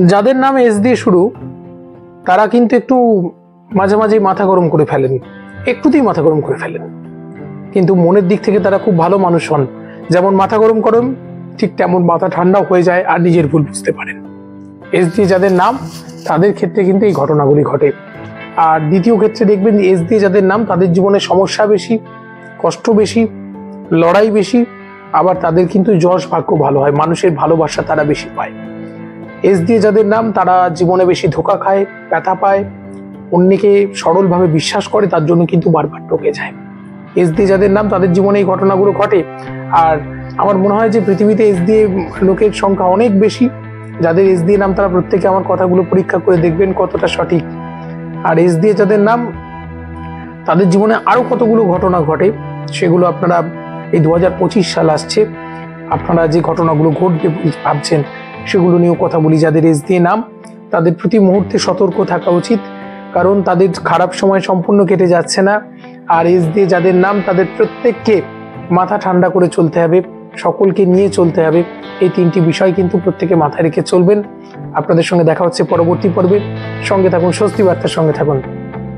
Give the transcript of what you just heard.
যাদের নাম এস দিয়ে শুরু তারা কিন্তু একটু মাঝে মাঝে মাথা গরম করে ফেলেন, একটুতেই মাথা গরম করে ফেলেন, কিন্তু মনের দিক থেকে তারা খুব ভালো মানুষ হন। যেমন মাথা গরম করেন ঠিক তেমন মাথা ঠান্ডাও হয়ে যায় আর নিজের ভুল বুঝতে পারেন। এস দিয়ে যাদের নাম তাদের ক্ষেত্রে কিন্তু এই ঘটনাগুলি ঘটে। আর দ্বিতীয় ক্ষেত্রে দেখবেন এস দিয়ে যাদের নাম তাদের জীবনে সমস্যা বেশি, কষ্ট বেশি, লড়াই বেশি, আবার তাদের কিন্তু যশ ভাগ্য ভালো হয়, মানুষের ভালোবাসা তারা বেশি পায়। এস দিয়ে যাদের নাম তারা জীবনে বেশি ধোঁকা খায়, ব্যথা পায়, অন্যকে সরলভাবে বিশ্বাস করে, তার জন্য কিন্তু বারবার ঠকে যায়। এস দিয়ে যাদের নাম তাদের জীবনে এই ঘটনাগুলো ঘটে। আর আমার মনে হয় যে পৃথিবীতে এস দিয়ে লোকের সংখ্যা অনেক বেশি। যাদের এস দিয়ে নাম তারা প্রত্যেকে আমার কথাগুলো পরীক্ষা করে দেখবেন কতটা সঠিক। আর এস দিয়ে যাদের নাম তাদের জীবনে আরো কতগুলো ঘটনা ঘটে, সেগুলো আপনারা এই 2025 সাল আসছে, আপনারা যে ঘটনাগুলো ঘটবে ভাবছেন সেগুলো নিয়েও কথা বলি। যাদের এস দিয়ে নাম তাদের প্রতি মুহূর্তে সতর্ক থাকা উচিত, কারণ তাদের খারাপ সময় সম্পূর্ণ কেটে যাচ্ছে না। আর এস দিয়ে যাদের নাম তাদের প্রত্যেককে মাথা ঠান্ডা করে চলতে হবে, সকলকে নিয়ে চলতে হবে। এই তিনটি বিষয় কিন্তু প্রত্যেকে মাথায় রেখে চলবেন। আপনাদের সঙ্গে দেখা হচ্ছে পরবর্তী পর্বে। সঙ্গে থাকুন, স্বস্তি বার্তার সঙ্গে থাকুন।